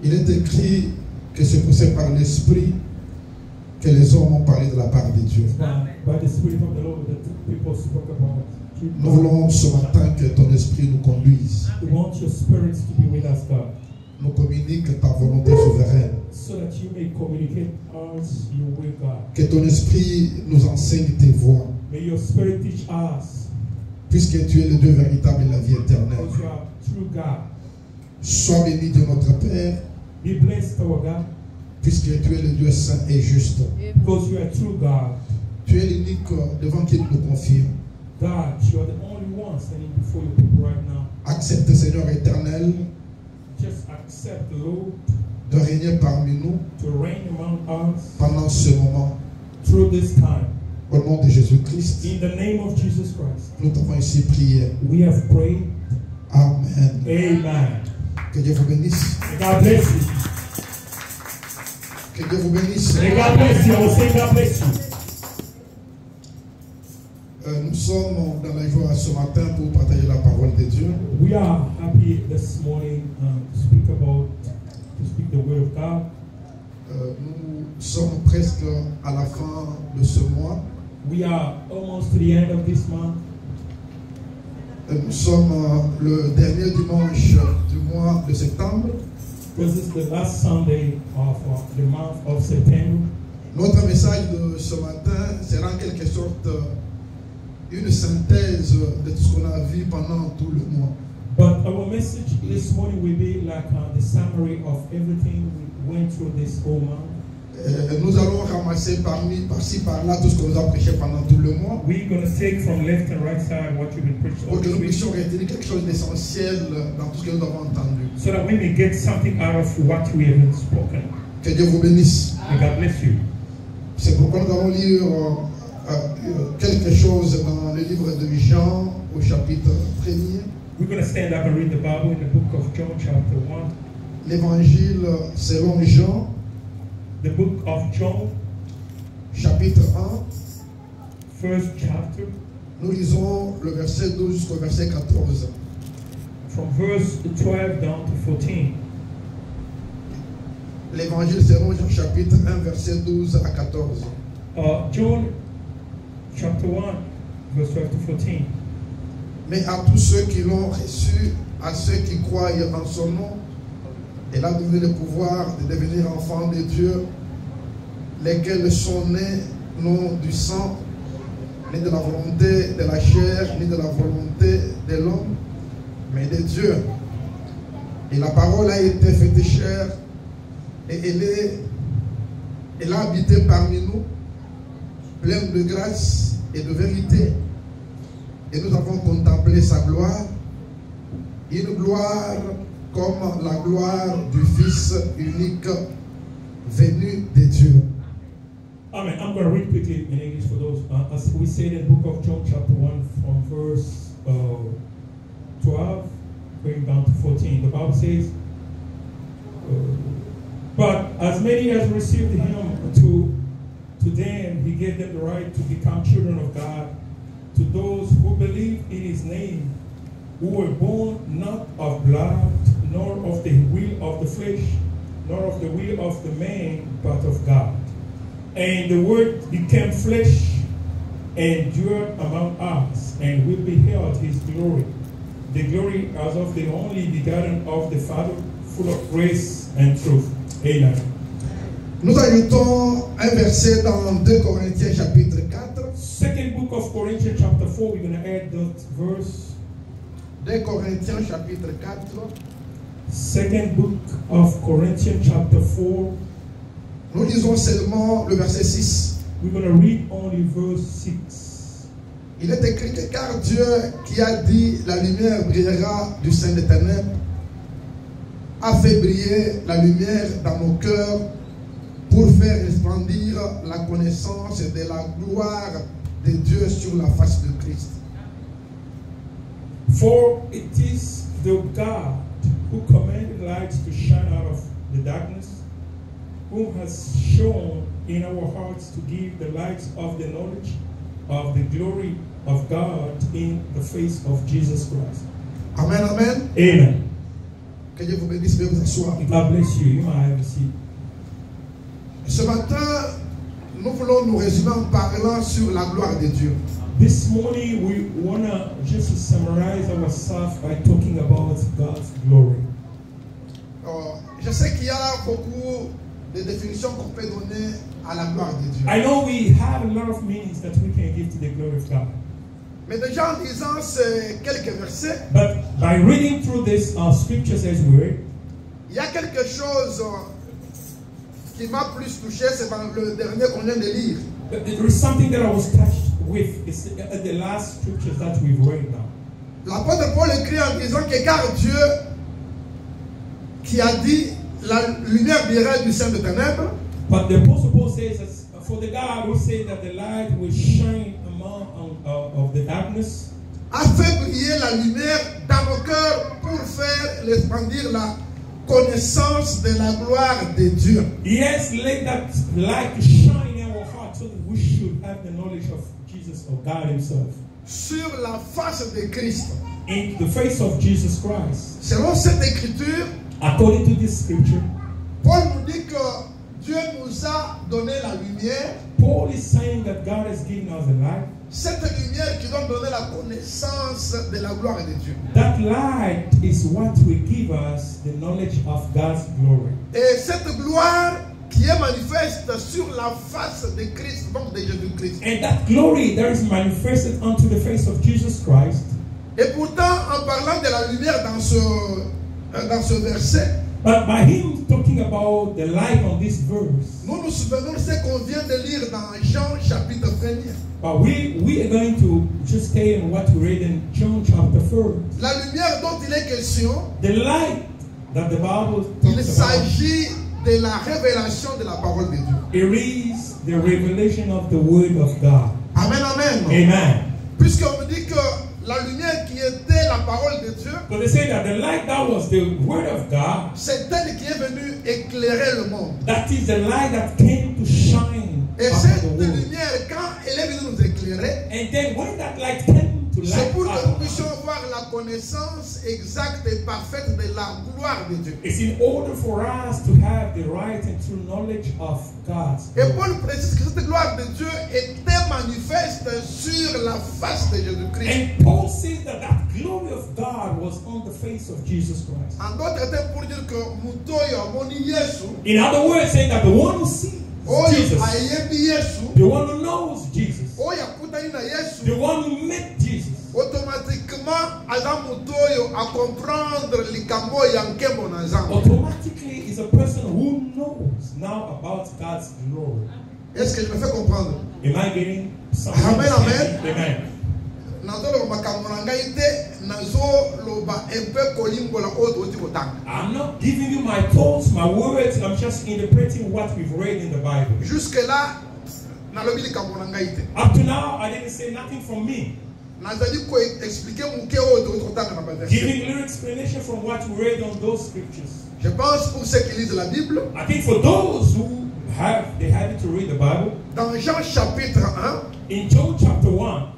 Il est écrit que c'est par l'Esprit que les hommes ont parlé de la part de Dieu. By the Spirit of the Lord that people spoke about. Nous voulons ce matin que ton esprit nous conduise. We want your spirit to be with us, God. Nous communique ta volonté souveraine. So that you may communicate us your will, God. Que ton esprit nous enseigne tes voies. May your spirit teach us. Puisque tu es le Dieu véritable et la vie éternelle. Because you are true God. Sois béni Dieu notre Père. Be blessed, our God. Puisque tu es le Dieu saint et juste. Because you are true God. Tu es l'unique devant qui nous nous confions. God, you are the only one standing before your people right now. Accepte, Seigneur éternel, Just accept, Lord, de régner parmi nous to reign among us pendant ce moment. through this time. Au nom de Jésus-Christ, In the name of Jesus Christ, nous t'avons ici prié. we have prayed. Amen. Amen. Que Dieu vous bénisse. May God bless you. Que Dieu vous bénisse. May God bless you. I will say God bless you. Nous sommes dans la joie ce matin pour partager la parole de Dieu. We are happy this morning to speak the word of God. Nous sommes presque à la fin de ce mois. We are almost to the end of this month. Nous sommes le dernier dimanche du mois de septembre. This is the last Sunday of the month of September. Notre message de ce matin sera en quelque sorte une synthèse de tout ce qu'on a vu pendant tout le mois. But our message this morning will be like the summary of everything we went through this whole month. Nous allons ramasser par-ci par-là tout ce qu'on nous a prêché pendant tout le mois. We're going to take from left and right side what you've been preaching all Pour que this nous week, puissions retenir quelque chose d'essentiel dans tout ce que nous avons entendu. so that we may get something out of what we have spoken. Que Dieu vous bénisse. May God bless you. C'est pourquoi nous allons lire quelque chose dans le livre de Jean au chapitre 1er. We're going to stand up and read the Bible in the book of John chapter 1. L'évangile selon Jean, The book of John, chapitre 1. first chapter, Nous lisons le verset 12 jusqu'au verset 14. from verse 12 down to 14. L'évangile selon Jean, chapitre 1, verset 12 à 14. John chapter 1, verse 12 to 14. Mais à tous ceux qui l'ont reçu, à ceux qui croient en son nom, il a donné le pouvoir de devenir enfants de Dieu, lesquels sont nés non du sang, ni de la volonté de la chair, ni de la volonté de l'homme, mais de Dieu. Et la parole a été faite chair, et elle a habité parmi nous, pleine de grâce et de vérité. Et nous avons contemplé sa gloire, une gloire comme la gloire du Fils unique venu de Dieu. Amen. I'm going to read quickly in English for those. As we said in the book of John chapter 1 from verse 12 going down to 14. The Bible says, but as many as received him, to them he gave them the right to become children of God, to those who believe in his name, who were born not of blood, nor of the will of the flesh, nor of the will of the man, but of God. And the word became flesh and dwelt among us, and we beheld his glory, the glory as of the only begotten of the Father, full of grace and truth. Amen. Nous ajoutons un verset dans 2 Corinthiens chapitre 4. Second book of Corinthians chapter 4, we're going to add that verse. 2 Corinthiens chapitre 4. Second book of Corinthians chapter 4. Nous lisons seulement le verset 6. We're going to read only verse 6. Il est écrit que car Dieu qui a dit la lumière brillera du sein des ténèbres a fait briller la lumière dans nos cœurs pour faire resplendir la connaissance de la gloire de Dieu sur la face de Christ. For it is the God who commanded light to shine out of the darkness, who has shown in our hearts to give the light of the knowledge of the glory of God in the face of Jesus Christ. Amen, amen. Amen. Que Dieu vous bénisse, veuillez vous asseoir. God bless you. You might have a seat. Ce matin, nous voulons nous résumer en parlant sur la gloire de Dieu. This morning we want to just summarize ourselves by talking about God's glory. Je sais qu'il y a beaucoup de définitions qu'on peut donner à la gloire de Dieu. I know we have a lot of meanings that we can give to the glory of God. Mais déjà en lisant ces quelques versets, But by reading through this scriptures as we read, il y a quelque chose qui m'a plus touché, c'est dans le dernier qu'on vient de lire. there is something that I was touched with. It's the last scriptures that we've read now. L'apôtre Paul écrit en disant que car Dieu qui a dit la lumière brillera du sein de ténèbres, But the Apostle Paul says that for the God who said that the light will shine among of the darkness, a fait briller la lumière dans nos cœurs pour faire resplendir la connaissance de la gloire de Dieu. He has let that light shine in our hearts so that we should have the knowledge of Jesus, of God Himself, Sur la face de Christ. in the face of Jesus Christ. Selon cette écriture, According to this scripture, Paul nous dit que Dieu nous a donné la lumière, Paul is saying that God has given us the light. cette lumière qui doit donner la connaissance de la gloire de Dieu. That light is what will give us the knowledge of God's glory. Et cette gloire qui est manifeste sur la face de Christ, donc de Jésus-Christ. And that glory that is manifested unto the face of Jesus Christ. Et pourtant, en parlant de la lumière dans ce verset, But by him talking about the light on this verse, nous nous souvenons de ce qu'on vient de lire dans Jean chapitre 1er. but we are going to just stay on what we read in John chapter 4. La lumière dont il est question, The light that the Bible il talks about, s'agit de la révélation de la parole de Dieu. it is the revelation of the word of God. Amen, amen. Amen. Puisqu'on me dit que la lumière qui était la parole de Dieu, So they say that the light that was the word of God, c'est elle qui est venue éclairer le monde. that is the light that came to shine Et upon cette the world. lumière, quand elle est venue nous éclairer, And then when that light came to c'est light pour que nous up, puissions avoir la connaissance exacte et parfaite de la gloire de Dieu. it's in order for us to have the right and true knowledge of God's Et glory. Paul précise que cette gloire de Dieu était manifeste sur la face de Jésus-Christ. And Paul says that that glory of God was on the face of Jesus Christ. En d'autres termes, pour dire que Mutoyo amoni Yesu, In other words, saying that the one who sees oyo Jesus, ayebi Yesu, the one who knows Jesus, oyo akutani na Yesu, the one who met Jesus, automatiquement aza Mutoyo a comprendre likambo ya nkembo na Nzambe. automatically is a person who knows now about God's glory. Est-ce que je me fais comprendre? Am I getting something? Amen, amen. Amen. Nazoloba makambo na ngai te, nazoloba un peu kolimbola oyo toti kotanga. I'm not giving you my thoughts, my words. I'm just interpreting what we've read in the Bible. Jusque là, nalobi likambo na ngai te. Up to now, I didn't say nothing from me. Nazali ko expliquer muke oyo toti kotanga na ba verset. Giving little explanation from what we read on those scriptures. Je pense pour ceux qui lisent la Bible, I think for those who have the habit to read the Bible, dans Jean chapitre 1, in John chapter 1,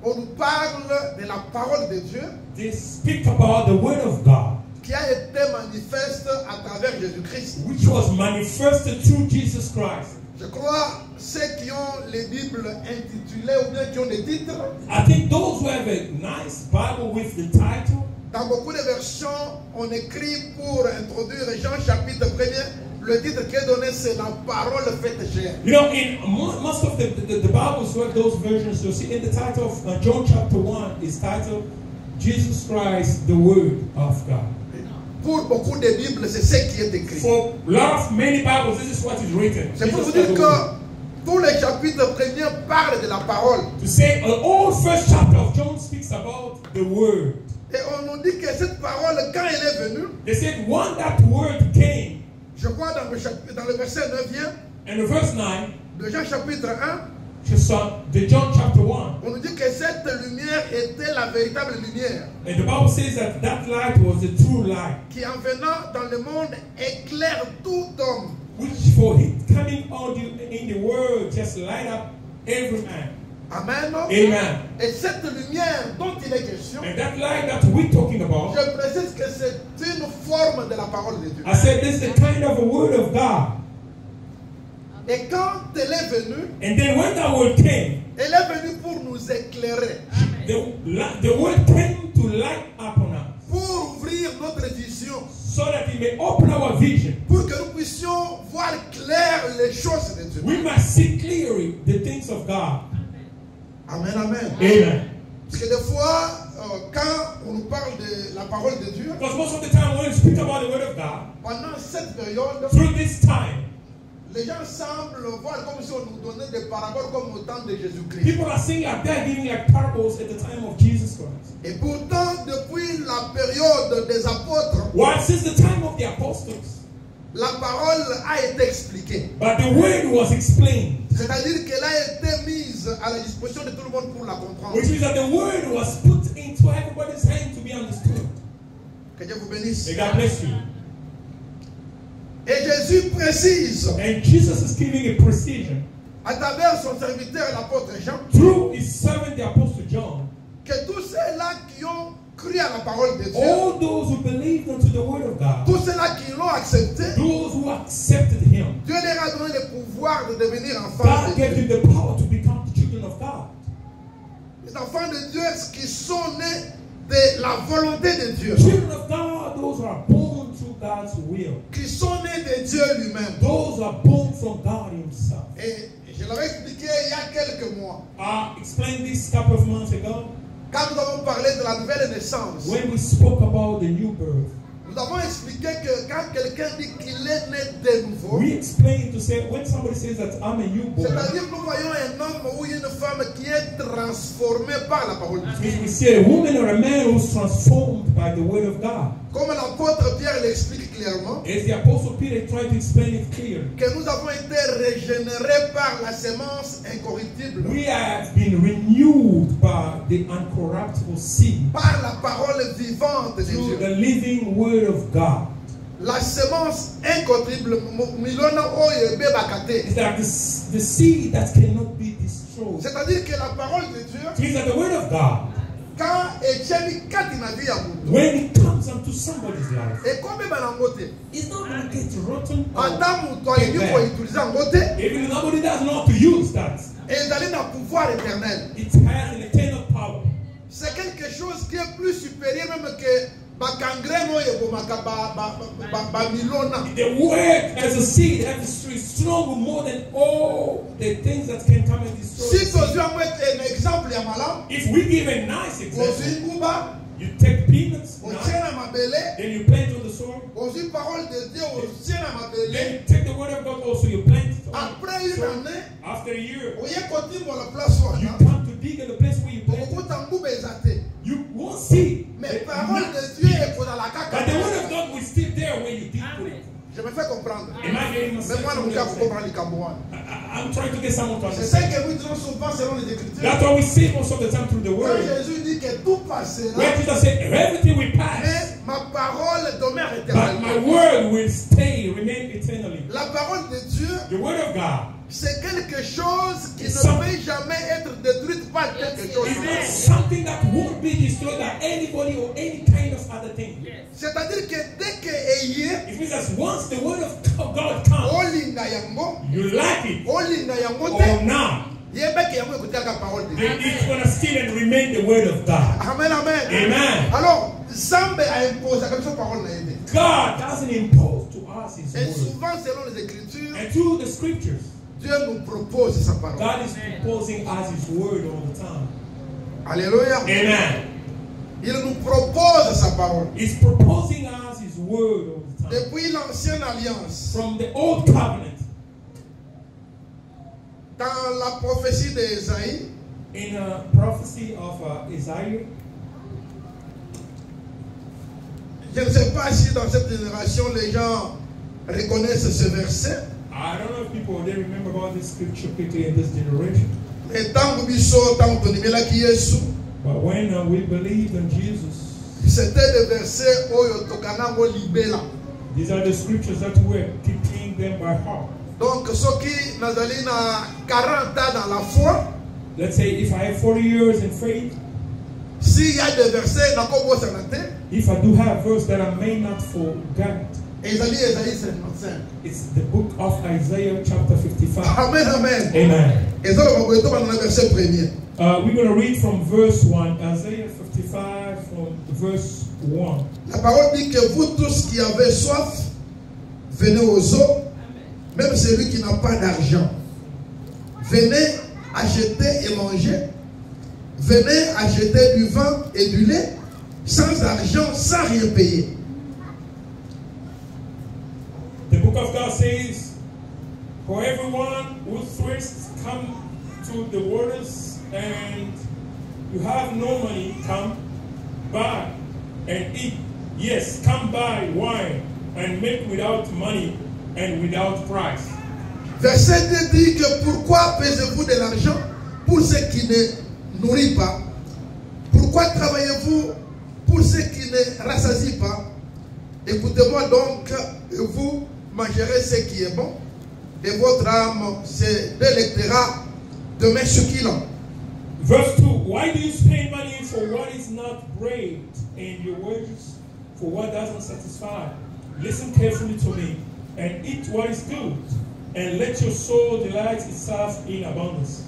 on nous parle de la parole de Dieu they speak about the word of God, qui a été manifeste à travers Jésus-Christ. which was manifested through Jesus Christ. Je crois ceux qui ont les Bibles intitulées ou bien qui ont des titres, I think those who have a nice Bible with the title, dans beaucoup de versions, on écrit pour introduire Jean chapitre 1er, le titre qui est donné c'est la parole faite chair. you know, in most of the Bibles who have those versions, you'll see in the title of John chapter 1 is titled Jesus Christ, the Word of God. Pour beaucoup de Bibles, c'est ce qui est écrit. For a lot of many Bibles, this is what is written. C'est pour vous Jesus dire Christ, the Word. que tous les chapitres premiers parlent de la parole. To say all first chapter of John speaks about the Word. Et on nous dit que cette parole, quand elle est venue, They said when that Word came, je crois dans le verset 9e and the verse 9, de Jean chapitre 1, just the John chapter 1, on nous dit que cette lumière était la véritable lumière and the Bible says that that light was the true light, qui en venant dans le monde éclaire tout homme. which for it coming out in the world just light up every man. Amen. Amen. Et cette lumière dont il est question, And that light that we're talking about, je précise que c'est une forme forme de la parole de Dieu. I said this is the kind of a word of God. Et quand elle est venue, And then when that word came, elle est venue pour nous éclairer, the word came to light upon us pour ouvrir notre vision, so that it may open our vision. pour que nous puissions voir clair les choses de Dieu. We must see clearly the things of God. Amen, amen. Amen. Parce que des fois, quand on nous parle de la parole de Dieu, Because most of the time when we speak about the word of God, pendant cette période, through this time, les gens semblent voir comme si on nous donnait des paraboles comme au temps de Jésus-Christ. people are saying like they're giving like parables at the time of Jesus Christ. Et pourtant, depuis la période des apôtres, Why, since the time of the apostles, la parole a été expliquée. but the word was explained, C'est-à-dire qu'elle a été mise à la disposition de tout le monde pour la comprendre. which means that the word was put into everybody's hand to be understood. Que Dieu vous bénisse. May God bless you. Et Jésus précise, And Jesus is giving a precision à travers son serviteur l'apôtre Jean, through his servant, the apostle John, que tous ceux-là qui ont cru à la parole de Dieu, all those who believed unto the word of God, tous ceux-là qui l'ont accepté, those who accepted him, Dieu leur a donné le pouvoir de devenir enfants God de gave Dieu. them the power to become the children of God. Les enfants de Dieu qui sont nés de la volonté de Dieu, Children of God, those who are born through God's will, qui sont nés de Dieu lui-même. those who are born from God himself. Et je l'avais expliqué il y a quelques mois, I explained this a couple of months ago quand nous avons parlé de la nouvelle naissance. when we spoke about the new birth. Nous avons expliqué que quand quelqu'un dit qu'il est né de nouveau, We explained to say when somebody says that I'm a newborn, c'est-à-dire que nous voyons un homme ou une femme qui est transformé par la parole de Dieu. means we see a woman or a man who's transformed by the word of God. Comme l'apôtre Pierre l'explique clairement, As the apostle Peter tried to explain it clearly, que nous avons été régénérés par la sémence incorruptible, we have been renewed by the uncorruptible seed par la parole vivante de through Dieu. the living word of God. La sémence incorruptible, milona oyo ebebakate. It's like the seed that cannot be destroyed. C'est-à-dire que la parole de Dieu, It means that the word of God, quand etienne kati na vie ya mutu, when it comes into somebody's life, ekomeba nango te. it's not going to get rotten. Ata mutu ayebi koutiliza yango te, Even if nobody doesn't know how to use that, ezali na pouvoir éternel. it has an eternal power. C'est quelque chose qui est plus supérieur même que bakangreno oyo ebomaka bamilona. The word as a seed is stronger more than all the things that can come and destroy. Si tozwi yango un exemple ya malamu, If we give a nice example, ozwi nguba, you take peanuts, otie na mabele, then you plant on the soil, ozwi parole de Dieu, otie na mabele. then you take the word of God also, you plant it. Après une année, After a year, oye kotimbola place you wana, come to dig in the place where you plant it. okokuta nguba eza te. You won't see. Mais parole de Dieu ekozala kaka. But the word of God will still there when you dig for it. Je me fais comprendre. Am I getting Mais myself? moi, je ne comprends pas likambo wana. I'm trying to get someone to C'est ça understand. que nous disons souvent selon les Écritures. That's what we see most of the time through the Quand word. Jésus dit que tout passera, Where Jesus said, everything will pass, mais ma parole demeure but my éternellement. word will stay, remain eternally. La parole de Dieu, The word of God c'est quelque chose qui ne It's some- peut jamais être détruite par quelque chose. is not something that won't be destroyed by anybody or any kind of other thing. C'est-à-dire que dès que eye, It means that once the word of God comes, olinga yango, you like it olinga yango or te, not, yebeke yango ekutiaka parole de Dieu. then it's going to still and remain the word of God. Amen, amen. Amen. Alors, Zambe a imposé comme ça parole na yede. God doesn't impose to us His Et word. souvent, selon les Écritures, And through the scriptures, Dieu nous propose sa parole. God is proposing us His word all the time. Alléluia. Amen. Il nous propose sa parole. He's proposing us His word all the time. Depuis l'ancienne alliance, From the old covenant, dans la prophétie d'Ésaïe, in a prophecy of Isaiah, je ne sais pas si dans cette génération les gens reconnaissent ce verset. I don't know if people they remember about this scripture quickly in this generation. Et tant que biso, tant que tondimilaki Yesu, But when we believed in Jesus, c'était des versets oyo tokanango libela. these are the scriptures that we're keeping them by heart. Donc soki nazali na 40 ans dans la foi, Let's say if I have 40 years in faith, s'il y a des versets nakobosana te, If I do have verse that I may not forget, Isaïe 55. it's the book of Isaiah chapter 55. Amen, amen. Amen. Et ça, on va dans le verset premier. We're going to read from verse 1, Isaiah 55 from verse 1. La parole dit que vous tous qui avez soif, venez aux eaux, même celui qui n'a pas d'argent. Venez acheter et manger. Venez acheter du vin et du lait, sans argent, sans rien payer. The book of God says, for everyone who thirsts, come to the waters, and you have no money, come buy and eat. Yes, come buy wine and make without money and without price. Verset 2 dit que pourquoi pesez-vous de l'argent pour ceux qui ne nourrissent pas? Pourquoi travaillez-vous pour ceux qui ne rassasient pas? Écoutez-moi donc, vous mangerez ce qui est bon, et votre âme se délectera demain succulent. Verse 2, why do you spend money for what is not bread, and your wages for what doesn't satisfy? Listen carefully to me, and eat what is good, and let your soul delight itself in abundance.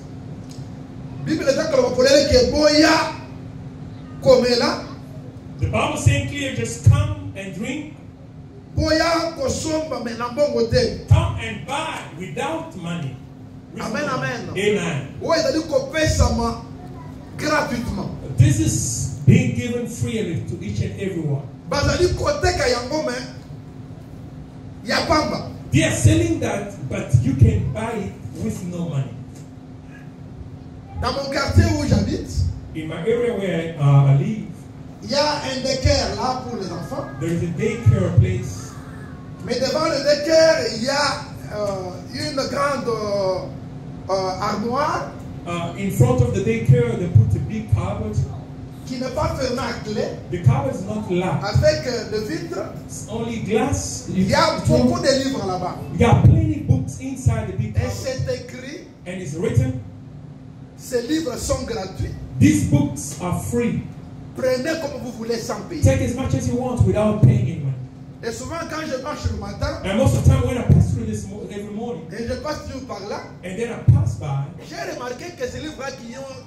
Bible est d'accord pour les que boya comme là. The Bible saying clear, just come and drink. Boya kosomba mais na bongo te. Come and buy without money. Amen, amen. Amen. Ouais, c'est-à-dire qu'on paie ça gratuitement. This is being given freely to each and everyone. Bazali kote ka yango mais ya pamba. They are selling that, but you can buy it with no money. Dans mon quartier où j'habite, In my area where I live, il y a un daycare là pour les enfants. there is a daycare place. Mais devant le daycare, il y a une grande armoire In front of the daycare, they put a big cupboard. qui n'est pas fermée à clé, The cupboard is not locked. avec des vitres. It's only glass. Il y a beaucoup de livres là-bas. You got plenty books inside the big Et cupboard. c'est écrit, And it's written, ces livres sont gratuits. these books are free. Prenez comme vous voulez sans payer. Take as much as you want without paying any money. Et souvent quand je marche le matin, And most of the time when I pass through this every morning, et je passe toujours par là, and then I pass by, j'ai remarqué que ces livres-là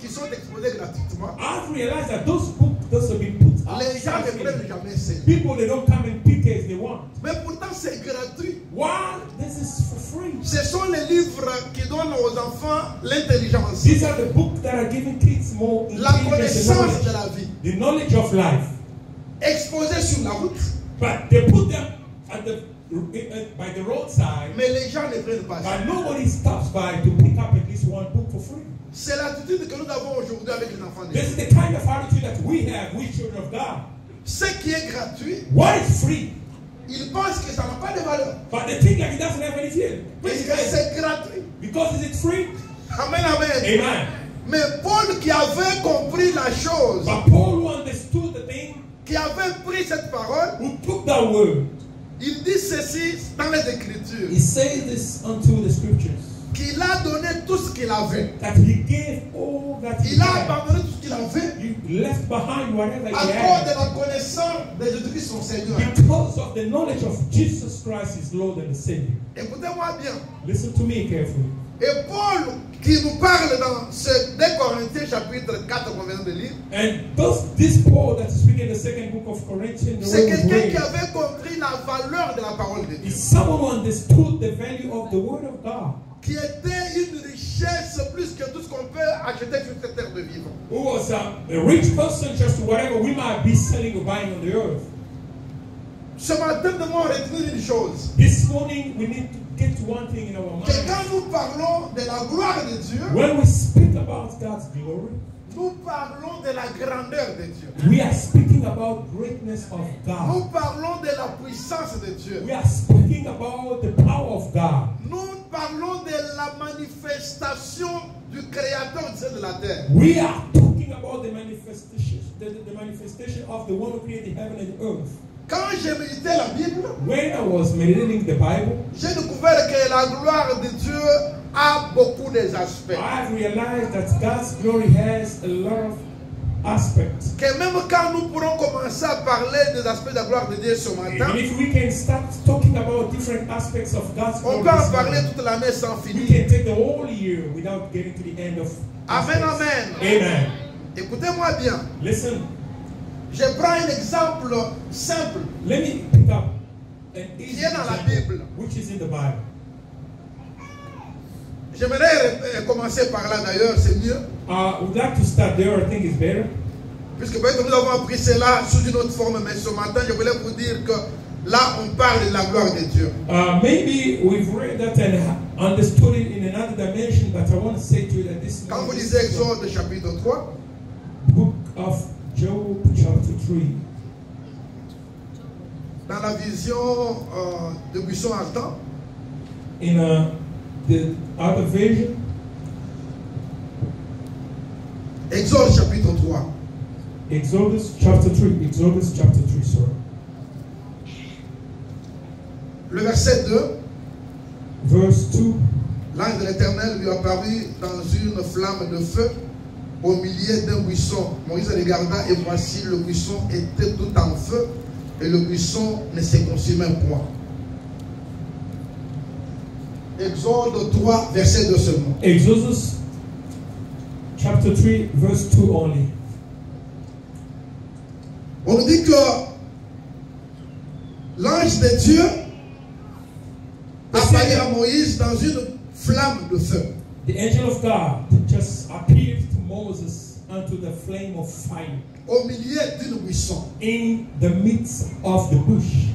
qui sont exposés gratuitement, I've realized that those books, those have been put out. les gens ne prennent jamais ces livres. People, they don't come and pick as they want. Mais pourtant c'est gratuit. Why? This is for free. Ce sont les livres qui donnent aux enfants l'intelligence, These are the books that are giving kids more la intelligence and connaissance de knowledge. la vie, The knowledge of life. exposés sur la route. But they put them at by the roadside, Mais les gens ne prennent pas ça. but nobody stops by to pick up at least one book for free. C'est l'attitude que nous avons aujourd'hui avec les enfants de This Dieu. is the kind of attitude that we have, we children of God. Ce qui est gratuit, What is free? ils pensent que ça n'a pas de valeur. But they think like it doesn't have any feeling. Parce que c'est gratuit. Because is it free? Amen, amen. Amen. Mais Paul qui avait compris la chose, But Paul who understood the thing, qui avait pris cette parole, who took that word, il dit ceci dans les Écritures, he says this unto the scriptures, qu'il a donné tout ce qu'il avait. that he gave all that he Il a had. abandonné tout ce qu'il avait You left behind whatever à he cause de had la connaissance de Jésus-Christ son Seigneur. because of the knowledge of Jesus Christ, his Lord and the Savior. Écoutez-moi bien. Listen to me carefully. Et Paul qui nous parle dans ce 2 Corinthiens chapitre 4 qu'on vient de lire, And this Paul that is speaking in the second book of Corinthians, the c'est word was quelqu'un qui read, avait compris la valeur de la parole de Dieu, is someone who understood the value of the word of God, qui était une richesse plus que tout ce qu'on peut acheter sur cette terre de vivre. who was a rich person just to whatever we might be selling or buying on the earth. Ce matin, nous devons retenir une chose, This morning, we need to get one thing in our que mind. quand nous parlons de la gloire de Dieu, When we speak about God's glory, nous parlons de la grandeur de Dieu. we are speaking about greatness of Nous God. parlons de la puissance de Dieu. We are speaking about the power of God. Nous parlons de la manifestation du Créateur du ciel de la terre. We are talking about the manifestation, the manifestation of the one who created heaven and earth. Quand j'ai médité la Bible, When I was meditating the Bible, j'ai découvert que la gloire de Dieu a beaucoup des aspects. I've realized that God's glory has a lot of aspects. Que même quand nous pourrons commencer à parler des aspects de la gloire de Dieu ce matin, Even if we can start talking about different aspects of God's on glory, peut en this parler morning, toute l'année sans we finir. can take the whole year without getting to the end of Amen, aspects. amen. Amen. Écoutez-moi bien. Listen, Je prends un exemple simple. let me pick up an easy Qui est dans la example, Bible. which is in the Bible. J'aimerais commencer par là d'ailleurs, c'est mieux. Would like to start there. I think it's better. Puisque peut-être nous avons appris cela sous une autre forme, mais ce matin, je voulais vous dire que là, on parle de la gloire de Dieu. Maybe we've read that and understood it in another dimension, but I want to say to you that this Quand vous is lisez Exode chapitre 3, the book of Job chapter 3. dans la vision de buisson ardent, In the other version, Exode chapitre 3, Exodus chapter 3, sorry. le verset 2, Verse 2. l'ange de l'Éternel lui apparut dans une flamme de feu au milieu d'un buisson. Moïse regarda et voici le buisson était tout en feu et le buisson ne se consumait point. Exode 3, verset 2 seulement. Exodus chapter 3, verse 2 only. On nous dit que l'ange de Dieu apparut à Moïse dans une flamme de feu. The angel of God just appeared to Moses unto the flame of fire Au milieu d'une buisson. in the midst of the bush.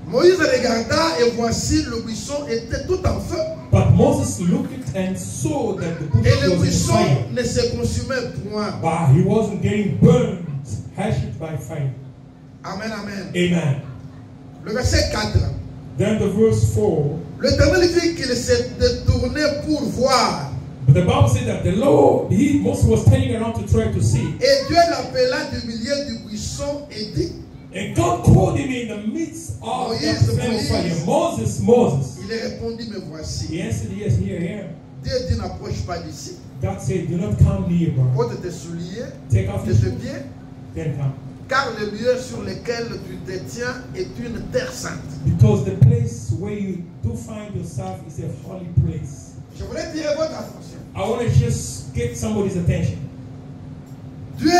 Moïse regarda et voici le buisson était tout en feu But Moses looked and saw that the bush et le was in buisson fire, ne se consumait point. but he wasn't getting burned, hashed by fire. Amen, amen. Amen. Le verset 4. Then the verse 4, L'Éternel vit qu'il s'est détourné pour voir. but the Bible said that the Lord, Moses was turning around to try to see. Et Dieu l'appela du milieu du buisson et dit, And God called him in the midst of Moïse, the flame of fire. Moïse. Moses, Moses. il répondit, me voici. He answered, yes, here I am. Dieu dit, n'approche pas d'ici. God said, do not come near, bro. Ôte tes souliers Take off de your tes shoes, pieds, then come. car le lieu sur lequel tu te tiens est une terre sainte. Because the place where you do find yourself is a holy place. Je voulais tirer votre attention. I want to just get somebody's attention. Dieu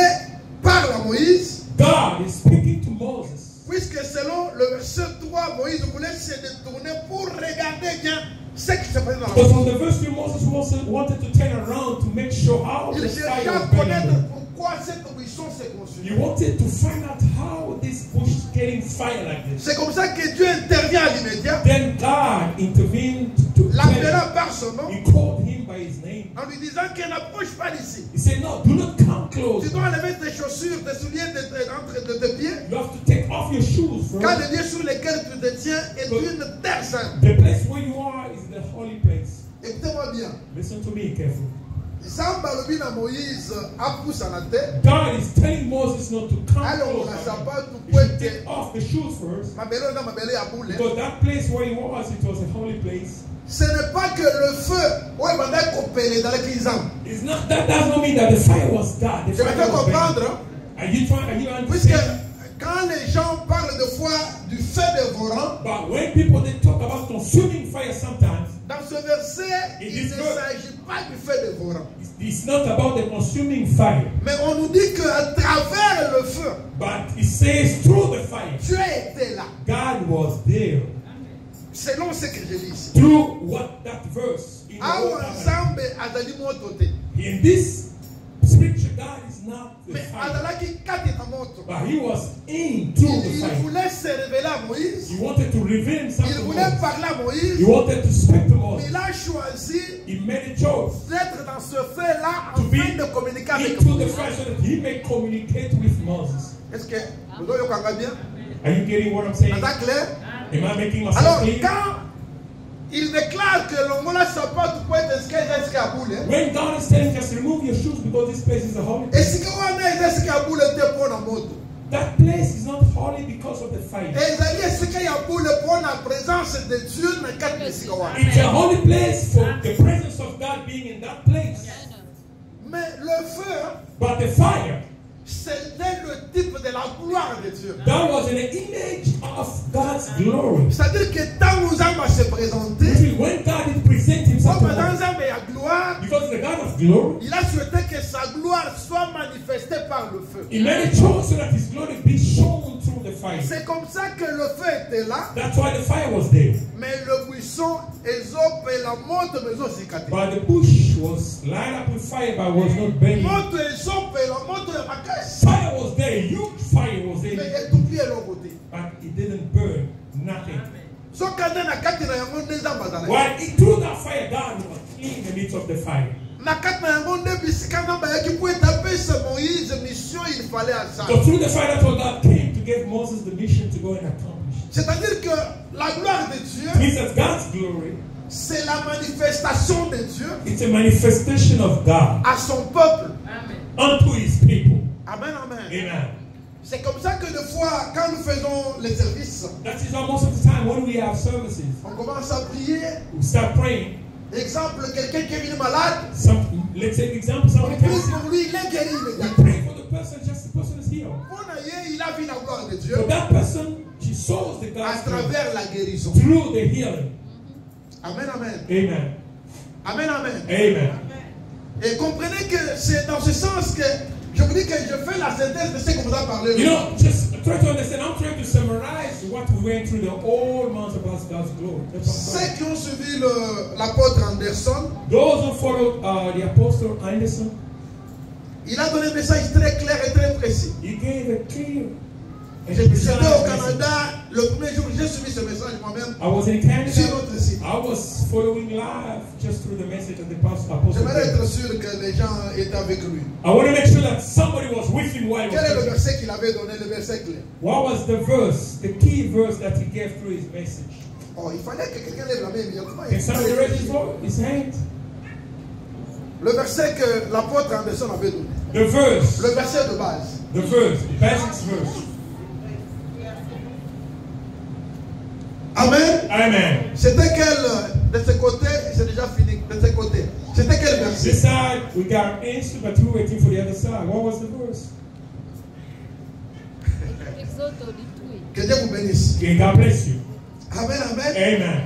parle à Moïse, God is speaking to Moses. puisque selon le verset 3, Moïse voulait se détourner pour regarder bien ce qui se passait dans la Because vie. from the verse 2, Moses wanted to turn around to make sure how Il the cherchait fire à was burning. connaître pourquoi cette buisson s'est He consumée. wanted to find out how this bush is getting fire like this. C'est comme ça que Dieu intervient à l'immédiat, Then God intervened to l'appela par son nom, He called him by his name. en lui disant qu'il n'approche pas d'ici. He said, no, do not come close. Tu dois enlever tes chaussures, tes souliers entre de tes pieds, You have to take off your shoes car first. le lieu sur lequel tu te tiens est une terre sainte. The place where you are is the holy place. Écoutez-moi bien. Listen to me carefully. Zamba lobi na Moïse apusa na te. God is telling Moses not to come Alors, close. la sapatu You should poete. take off the shoes first. Mabele na mabele ya boule. Because that place where he was, it was a holy place. Ce n'est pas que le feu, ouais, bandai kopele dans les kizam. It's not, that does not mean that the fire was God. The Je me fire fais was burning. comprendre, Are you puisque understanding? quand les gens parlent de fois du feu dévorant, But when people they talk about consuming fire sometimes, dans ce verset, It il is ne good. s'agit pas du feu dévorant. it's not about the consuming fire. Mais on nous dit qu'à travers le feu, But it says through the fire, Dieu était là. God was there. Selon ce que je lis ici. Through what that verse in the Awa Old Testament. Nzambe azali moto te. In this scripture, God is not the Mais fire, azalaki kati na moto. but He was in through the Il fire. voulait se révéler à Moïse. He wanted to reveal Himself Il to voulait Moses. parler à He Moïse. wanted to speak to Moses. Il a choisi He made a choice d'être dans ce feu-là To be afin de communiquer avec into the Moïse. fire so that He may communicate with Moses. Est-ce que vous voyez encore bien? Are you getting what I'm saying? C'est clair? Am I making myself Alors, clear? quand il déclare que l'ongola sapatu peut être esqu'à boule, When God is telling us remove your shoes because this place is a holy et place, si on a esqu'à boule te pour la moto, that place is not holy because of the fire. et ezali esqu'à boule pour la présence de Dieu na kati esika wana. It's a holy place for the presence of God being in that place. Mais le feu, But the fire, c'était le type de la gloire de Dieu. that was an image of God's glory. C'est-à-dire que tant où Zamba se présentait, When God did present himself comme to dans us, Zamba, il y a gloire, because the God of glory, il a souhaité que sa gloire soit manifestée par le feu. he made a choice so that his glory be shown through the fire. C'est comme ça que le feu était là, That's why the fire was there. mais le buisson, Ésope et la moto, mais aussi caté. But the bush was light up with fire, but was not burning. Moto, Ésope et la moto, il y a caisse. Fire was there, huge fire was Mais there, il tout pied l'autre côté. but it didn't burn, nothing. So quand on a quatre na yango des Zamba dans la. While through that fire, God was in the midst of the fire. Na quatre na yango des bisika Zamba qui pouvait taper ce Moïse mission il fallait à ça. So through the fire, that's what God came to give Moses the mission to go and accomplish. C'est-à-dire que la gloire de Dieu, It means that God's glory, c'est la manifestation de Dieu it's a manifestation of God à son peuple. unto his people. Amen, amen. Amen. C'est comme ça que des fois, quand nous faisons les services, That is how most of the time when we have services, on commence à prier. we start praying. Exemple, quelqu'un qui est venu malade, Let's take the example, on somebody prie comes, pour lui, il est guéri. le we gars. pray for the person, just the person is healed. Bon, il a vu la gloire de Dieu But that person, she shows the à God's glory travers la guérison. through the healing. Amen, amen. Amen. Amen, amen. Amen. Et comprenez que c'est dans ce sens que je vous dis que je fais la synthèse de ce qu'on vous a parlé. You know, just try to understand. I'm trying to summarize what we went through the whole months about God's glory. That's what I'm Ceux qui ont suivi l'apôtre Anderson, doing. Those who followed the Apostle Anderson, il a donné un message très clair et très précis. he gave a clear and J'étais precise au message. Canada, le premier jour, j'ai suivi ce message moi-même I was in sur Canada. notre site. I was following live just through the message of the Apostle. J'aimerais Paul. être sûr que les gens étaient avec lui. I want to make sure that somebody was with him while he Quel est le was preaching. verset qu'il avait donné, le verset clé? What was the verse, the key verse that he gave through his message? Oh, il fallait que quelqu'un lève la main immédiatement. Can somebody raise his hand? Le verset que l'apôtre Anderson avait donné. The verse, Le verset de base. the basic verse. Amen. Amen. C'était quel, de ce côté, c'est déjà fini, de ce côté. C'était quel verset? This side, we got an answer, but we were waiting for the other side. What was the verse? Exode 32. Que Dieu vous bénisse. Okay, God bless you. Amen, amen. Amen.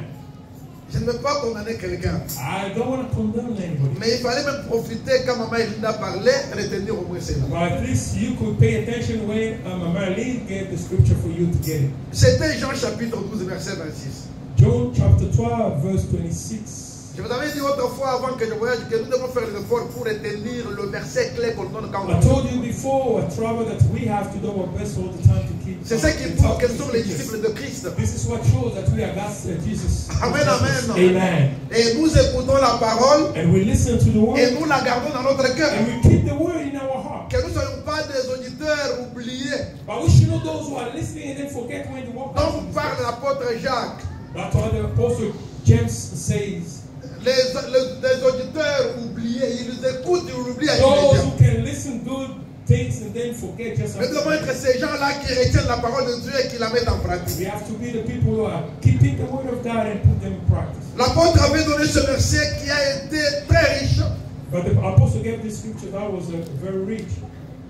Je ne veux pas condamner quelqu'un. I don't want to condemn anybody. Mais il fallait même profiter quand Maman Elinda parlait, retenir au moins cela. But at least you could pay attention when Mama Lee gave the scripture for you to get it. C'était Jean chapitre 12, verset 26. John chapter 12, verse 26. Je vous avais dit autrefois, avant que je voyage, que nous devons faire des efforts pour retenir le verset clé qu'on donne quand I on told you before, I travel, that we have to do our best all the time to keep. C'est ça qui prouve quels sont les disciples de Christ. This is what shows that we are God's Jesus. Amen, amen. Amen. Et nous écoutons la parole And we listen to the word, et nous la gardons dans notre cœur. and we keep the word in our heart. Que nous ne soyons pas des auditeurs oubliés. But we should know those who are listening and then forget when they walk out. Dont parle l'apôtre Jacques. That's what the Apostle James says. Les auditeurs oubliés, ils écoutent, ils oublient à Those immédiat. who can listen good things and then forget just Nous devons être ces gens-là qui retiennent la parole de Dieu et qui la mettent en pratique. we have to be the people who are keeping the word of God and put them in practice. L'apôtre avait donné ce verset qui a été très riche. But the apostle gave this scripture that was very rich.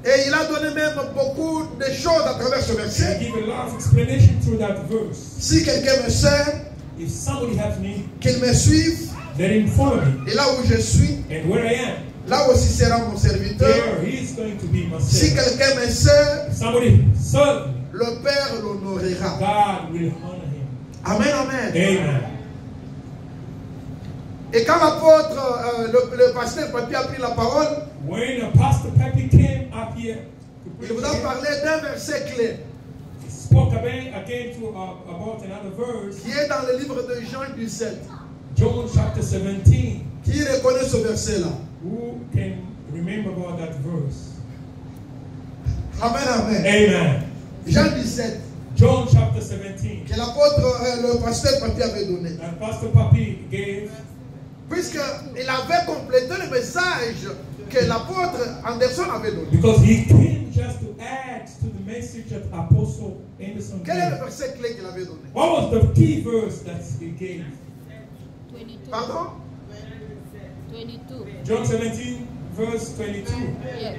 Et il a donné même beaucoup de choses à travers ce He verset. gave a lot of explanation through that verse. Si quelqu'un me sert, If somebody has me, qu'il me suive. let him follow me. Et là où je suis, And where I am, là aussi sera mon serviteur. there he is going to be my Si servant. quelqu'un me sert, If somebody serve me, le Père l'honorera. God will honor him. Amen, amen. Amen. Et quand l'apôtre, le pasteur Papi a pris la parole, When Pastor Pepe came up here to il preach, vous a parlé d'un verset clé he spoke again to about another verse, qui est dans le livre de Jean 17. John chapter 17. Qui reconnaît ce verset-là? Who can remember about that verse? Amen, amen. Amen. Jean 17, John chapter 17. que l'apôtre, le pasteur Papi avait donné. And Pastor Papi gave, Puisqu'il avait complété le message que l'apôtre Anderson avait donné. because he came just to add to the message that Apostle Anderson Quel est le gave. verset clé qu'il avait donné? What was the key verse that he gave? 22. Pardon? 22. John 17, verse 22. Yes.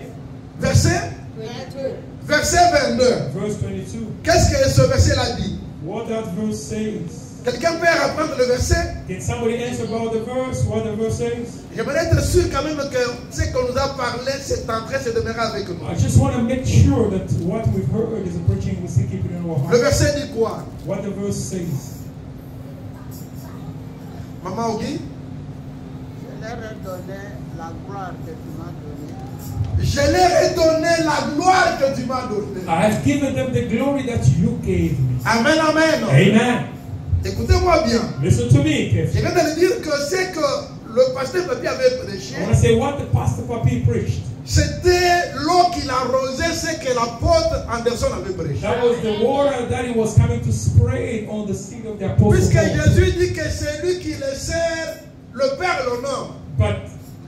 Verset 22. Verset 22. Verse 22. Qu'est-ce que ce verset-là dit? What that verse says. Quelqu'un peut apprendre le verset? Can somebody answer about the verse? What the verse says? J'aimerais être sûr quand même que ce qu'on nous a parlé, c'est en train de demeurer avec nous. I just want to make sure that what we've heard is a preaching we still keep it in our Le heart. verset dit quoi? What the verse says. Maman Ogi? Je leur ai donné la gloire que tu m'as donnée. Je leur ai donné la gloire que tu m'as donnée. I have given them the glory that you gave me. Amen, amen. Amen. Écoutez-moi bien. Listen to me Je carefully. viens de le dire que c'est que le pasteur Papi avait prêché. I want to say what the Pastor Papi preached. C'était l'eau qu'il arrosait, c'est que l'apôtre Anderson avait prêché. That was the water that he was coming to spray on the seat of the apostle Puisque Paul. Jésus dit que c'est lui qui le sert, le Père l'honneur. But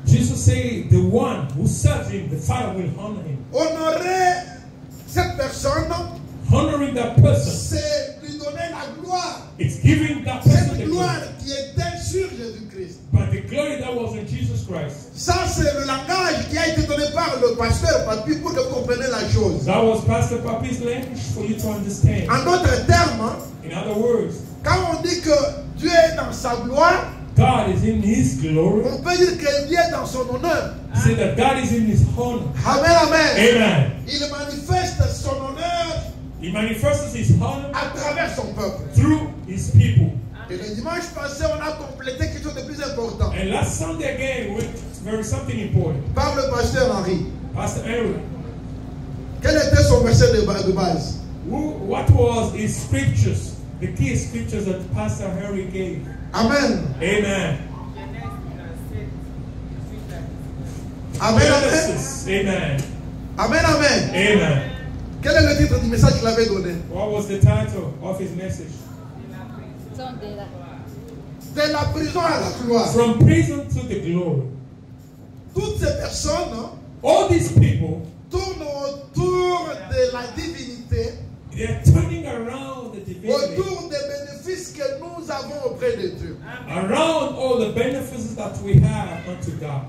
Jesus said, the one who serves him, the Father will honor him. Honorer cette personne, Honoring that person, c'est lui donner la gloire. it's giving that person Cette the gloire glory. qui était sur Jésus-Christ. But the glory that was in Jesus Christ. Ça, c'est le langage qui a été donné par le pasteur Papi pour que vous compreniez la chose. That was Pastor Papi's language for you to understand. En d'autres termes, In other words, quand on dit que Dieu est dans sa gloire, God is in his glory. on peut dire que Dieu est dans son honneur. Say that God is in his honor. Amen, amen. Amen. Il manifeste son honneur He manifests his honor à travers son peuple. through his people. Et le dimanche passé, on a complété quelque chose de plus important And last Sunday again, we very something important. par le pasteur Henri. Pastor Henry, Quel était son verset de base? what was his scriptures, the key scriptures that Pastor Henry gave? Amen. Amen. Amen, amen. Genesis. Amen. Amen, amen. Amen. Quel est le titre du message qu'il avait donné? What was the title of his message? Son de la. De la prison à la gloire. From prison to the glory. Toutes ces personnes All these people, tournent autour de la divinité, they are turning around the divinity, autour des bénéfices que nous avons auprès de Dieu. around all the benefits that we have unto God.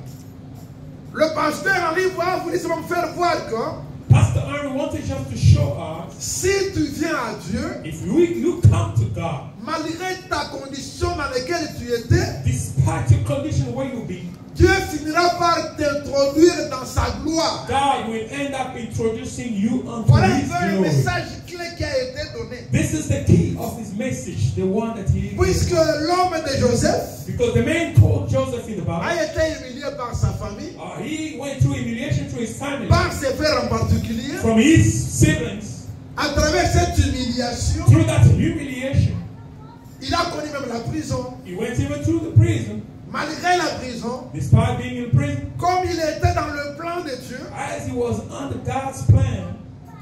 Le pasteur Henri va vous laisser faire voir que Pastor Henry wanted just to show us, si tu viens à Dieu, if you come to God, malgré ta condition dans laquelle tu étais, despite your condition where you be, Dieu finira par t'introduire dans sa gloire. God will end up introducing you unto Voilà His un glory. message clé qui a été donné. This is the key of His message, the one that He Puisque gave. l'homme de Joseph Because the man called Joseph in the a Bible, été humilié par sa famille, he went through humiliation through his family, par ses frères en particulier. from his siblings. À travers cette humiliation, Through that humiliation, il a connu même la prison. he went even through the prison. Malgré la prison, Despite being in prison, comme il était dans le plan de Dieu, as he was under God's plan,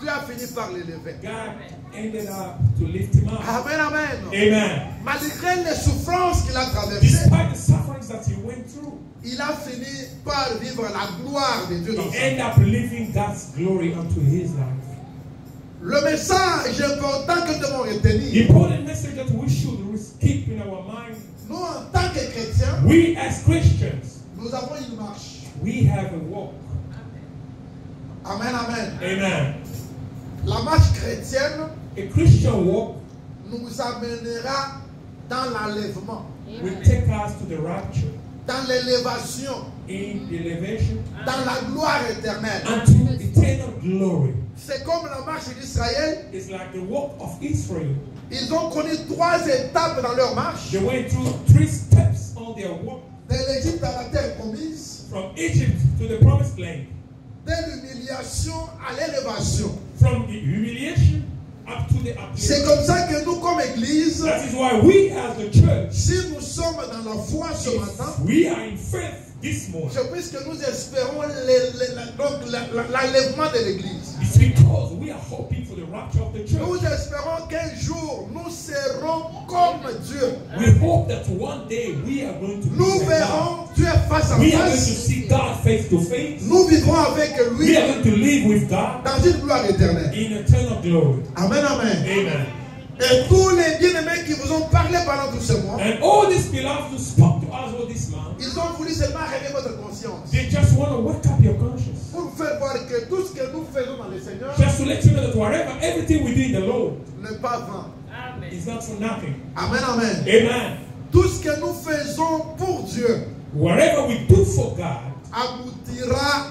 Dieu a fini par l'élever. God ended up to lift him up. Amen, amen. Amen. Malgré les souffrances qu'il a traversées, Despite the sufferings that he went through, il a fini par vivre la gloire de Dieu dans he sa vie. ended up living God's glory unto his life. Le message important que nous devons retenir, Important message that we should keep in our mind. nous en tant que chrétiens, We as Christians, nous avons une marche. we have a walk. Amen, amen. Amen. La marche chrétienne A Christian walk nous amènera dans l'enlèvement, will take us to the rapture, dans l'élévation, in the elevation, dans la gloire éternelle. unto eternal glory. C'est comme la marche d'Israël. It's like the walk of Israel. Ils ont connu 3 étapes dans leur marche. They went through 3 steps on their walk, De l'Égypte à la terre promise, from Egypt to the promised land, de l'humiliation à l'élévation. from the humiliation up to the C'est uplift. comme ça que nous, comme Église, That is why we as the church, si nous sommes dans la foi ce matin, we are in faith this morning. c'est puisque nous espérons l'enlèvement de l'Église. It's because we are hoping for the rapture of the Nous church. espérons qu'un jour, nous serons comme Dieu. We hope that one day we are going to be Nous like God. verrons Dieu face à We are going to face. see God face to face. Nous vivrons avec We lui are going to live with God dans une gloire éternelle. in eternal glory. Amen, amen. Amen. Et tous les bien-aimés qui vous ont parlé pendant tous ces mois, And all these beloved who spoke to us know this month. Ils ont voulu seulement réveiller votre conscience. They just want to wake up your conscience. Pour vous faire voir que tout ce que nous faisons dans le Seigneur Just to let you know that whatever, everything we do in the Lord n'est pas vain. is not for nothing. Amen, amen. Amen. Tout ce que nous faisons pour Dieu Whatever we do for God aboutira